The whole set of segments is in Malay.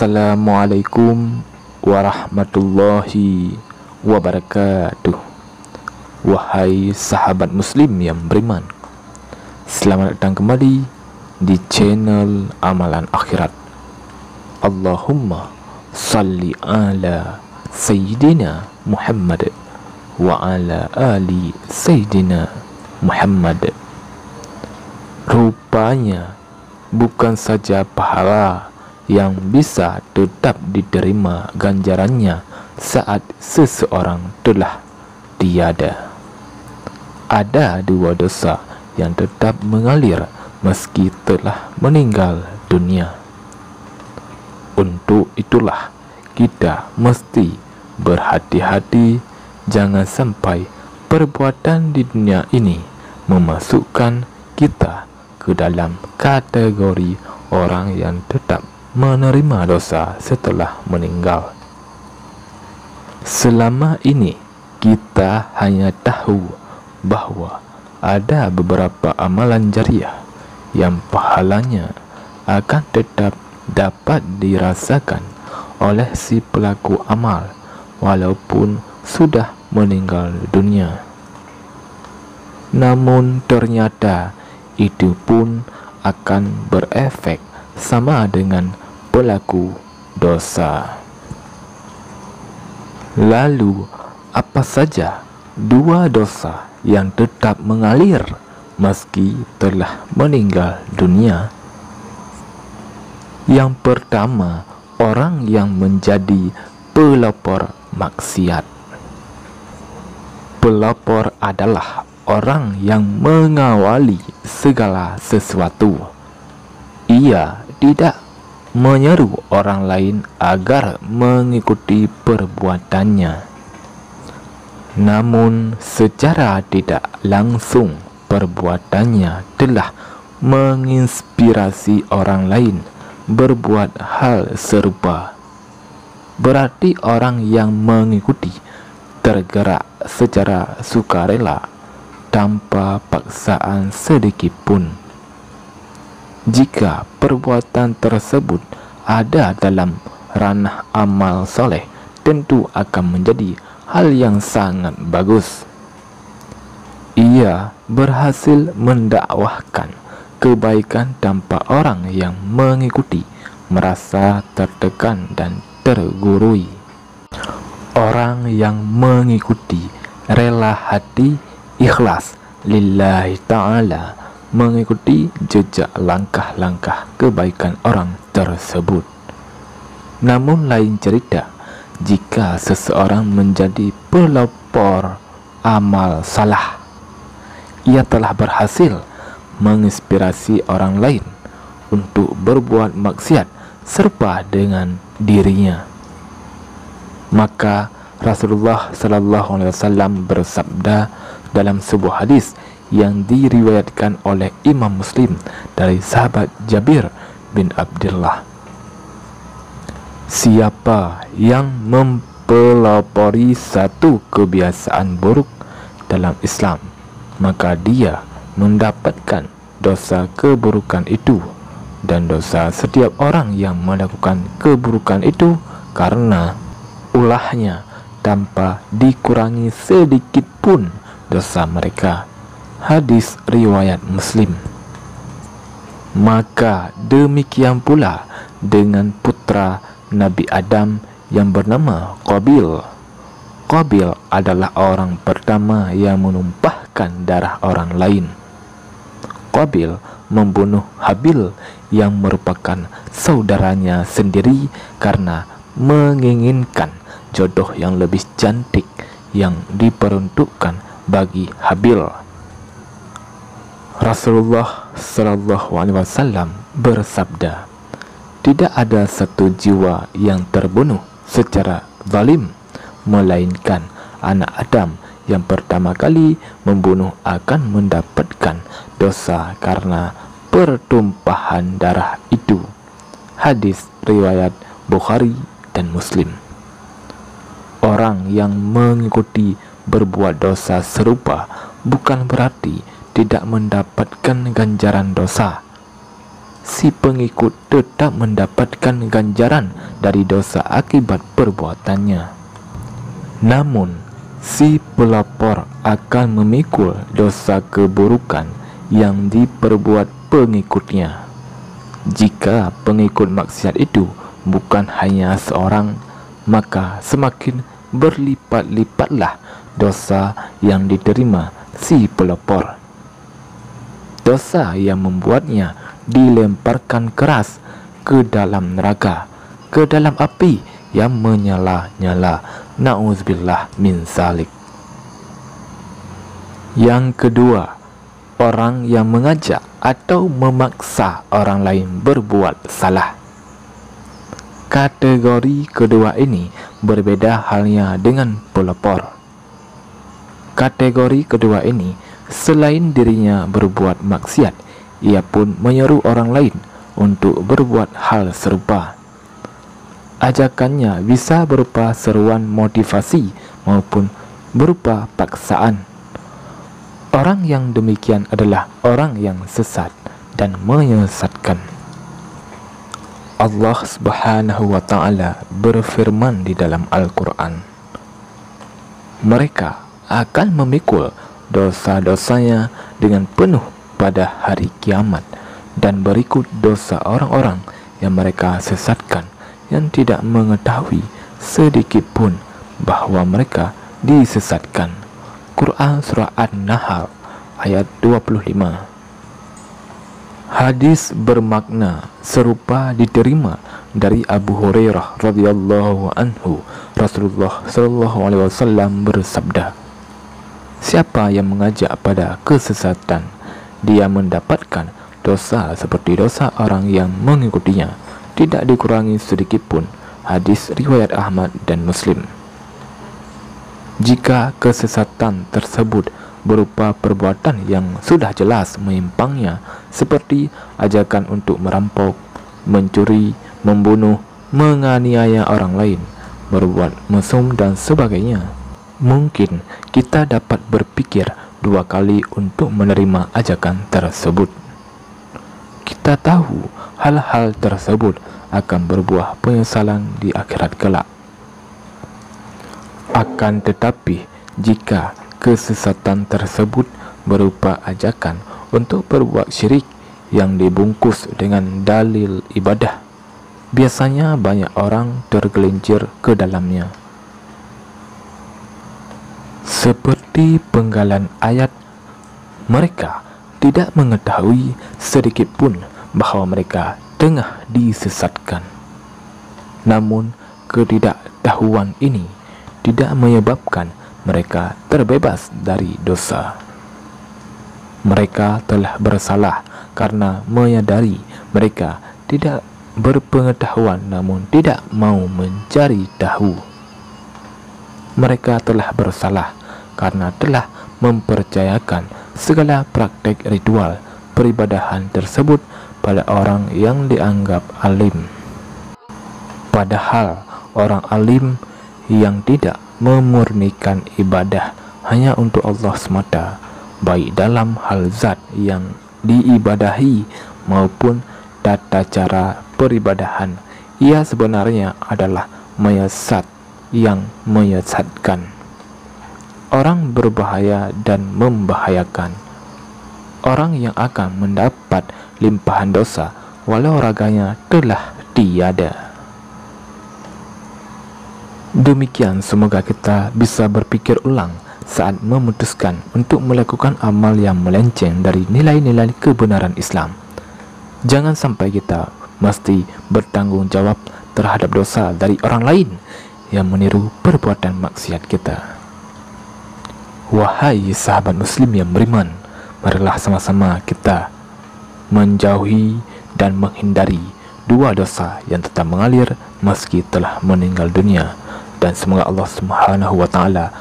Assalamualaikum warahmatullahi wabarakatuh. Wahai sahabat muslim yang beriman, selamat datang kembali di channel Amalan Akhirat. Allahumma salli ala Sayyidina Muhammad wa ala ali Sayyidina Muhammad. Rupanya bukan saja pahala yang bisa tetap diterima ganjarannya saat seseorang telah tiada. Ada dua dosa yang tetap mengalir meski telah meninggal dunia. Untuk itulah kita mesti berhati-hati jangan sampai perbuatan di dunia ini memasukkan kita ke dalam kategori orang yang tetap menerima dosa setelah meninggal. Selama ini kita hanya tahu bahwa ada beberapa amalan jariah yang pahalanya akan tetap dapat dirasakan oleh si pelaku amal walaupun sudah meninggal dunia. Namun ternyata itu pun akan berefek sama dengan pelaku dosa. Lalu apa saja dua dosa yang tetap mengalir meski telah meninggal dunia? Yang pertama, orang yang menjadi pelopor maksiat. Pelopor adalah orang yang mengawali segala sesuatu. Ia tidak menyeru orang lain agar mengikuti perbuatannya. Namun secara tidak langsung perbuatannya telah menginspirasi orang lain berbuat hal serupa. Berarti orang yang mengikuti tergerak secara sukarela tanpa paksaan sedikit pun. Jika perbuatan tersebut ada dalam ranah amal soleh, tentu akan menjadi hal yang sangat bagus. Ia berhasil mendakwahkan kebaikan tanpa orang yang mengikuti merasa tertekan dan tergurui. Orang yang mengikuti rela hati ikhlas lillahi ta'ala mengikuti jejak langkah-langkah kebaikan orang tersebut. Namun lain cerita jika seseorang menjadi pelopor amal salah. Ia telah berhasil menginspirasi orang lain untuk berbuat maksiat serupa dengan dirinya. Maka Rasulullah SAW bersabda dalam sebuah hadis yang diriwayatkan oleh Imam Muslim dari sahabat Jabir bin Abdullah, siapa yang mempelopori satu kebiasaan buruk dalam Islam, maka dia mendapatkan dosa keburukan itu dan dosa setiap orang yang melakukan keburukan itu karena ulahnya tanpa dikurangi sedikit pun dosa mereka. Hadis riwayat Muslim. Maka demikian pula dengan putra Nabi Adam yang bernama Qabil. Qabil adalah orang pertama yang menumpahkan darah orang lain. Qabil membunuh Habil yang merupakan saudaranya sendiri karena menginginkan jodoh yang lebih cantik yang diperuntukkan bagi Habil. Rasulullah SAW bersabda, tidak ada satu jiwa yang terbunuh secara zalim melainkan anak Adam yang pertama kali membunuh akan mendapatkan dosa karena pertumpahan darah itu. Hadis riwayat Bukhari dan Muslim. Orang yang mengikuti berbuat dosa serupa bukan berarti tidak mendapatkan ganjaran dosa. Si pengikut tetap mendapatkan ganjaran dari dosa akibat perbuatannya. Namun, si pelapor akan memikul dosa keburukan yang diperbuat pengikutnya. Jika pengikut maksiat itu bukan hanya seorang, maka semakin berlipat-lipatlah dosa yang diterima si pelapor. Dosa yang membuatnya dilemparkan keras ke dalam neraka, ke dalam api yang menyala-nyala. Na'udzubillah min zalik. Yang kedua, orang yang mengajak atau memaksa orang lain berbuat salah. Kategori kedua ini berbeda halnya dengan pelapor. Kategori kedua ini selain dirinya berbuat maksiat, ia pun menyeru orang lain untuk berbuat hal serupa. Ajakannya bisa berupa seruan motivasi maupun berupa paksaan. Orang yang demikian adalah orang yang sesat dan menyesatkan. Allah Subhanahu wa ta'ala berfirman di dalam Al-Quran, mereka akan memikul dosa-dosanya dengan penuh pada hari kiamat, dan berikut dosa orang-orang yang mereka sesatkan, yang tidak mengetahui sedikit pun bahwa mereka disesatkan. Quran Surah An-Nahl ayat 25. Hadis bermakna serupa diterima dari Abu Hurairah radhiyallahu anhu. Rasulullah sallallahu alaihi wasallam bersabda, siapa yang mengajak pada kesesatan, dia mendapatkan dosa seperti dosa orang yang mengikutinya, tidak dikurangi sedikit pun. Hadis riwayat Ahmad dan Muslim. Jika kesesatan tersebut berupa perbuatan yang sudah jelas menyimpangnya, seperti ajakan untuk merampok, mencuri, membunuh, menganiaya orang lain, berbuat mesum dan sebagainya, mungkin kita dapat berpikir dua kali untuk menerima ajakan tersebut. Kita tahu hal-hal tersebut akan berbuah penyesalan di akhirat kelak. Akan tetapi, jika kesesatan tersebut berupa ajakan untuk berbuat syirik yang dibungkus dengan dalil ibadah, biasanya banyak orang tergelincir ke dalamnya. Seperti penggalan ayat, mereka tidak mengetahui sedikit pun bahwa mereka tengah disesatkan. Namun, ketidaktahuan ini tidak menyebabkan mereka terbebas dari dosa. Mereka telah bersalah karena menyadari mereka tidak berpengetahuan namun tidak mau mencari tahu. Mereka telah bersalah karena telah mempercayakan segala praktek ritual peribadahan tersebut pada orang yang dianggap alim. Padahal orang alim yang tidak memurnikan ibadah hanya untuk Allah semata, baik dalam hal zat yang diibadahi maupun tata cara peribadahan, ia sebenarnya adalah menyesat yang menyesatkan. Orang berbahaya dan membahayakan. Orang yang akan mendapat limpahan dosa walau raganya telah tiada. Demikian, semoga kita bisa berpikir ulang saat memutuskan untuk melakukan amal yang melenceng dari nilai-nilai kebenaran Islam. Jangan sampai kita mesti bertanggung jawab terhadap dosa dari orang lain yang meniru perbuatan maksiat kita. Wahai sahabat muslim yang beriman, marilah sama-sama kita menjauhi dan menghindari dua dosa yang tetap mengalir meski telah meninggal dunia. Dan semoga Allah Subhanahu wa ta'ala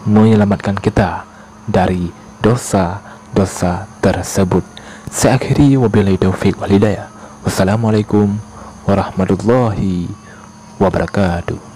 menyelamatkan kita dari dosa-dosa tersebut. Saya akhiri, wabillahi taufiq wal hidayah. Wassalamualaikum warahmatullahi wabarakatuh.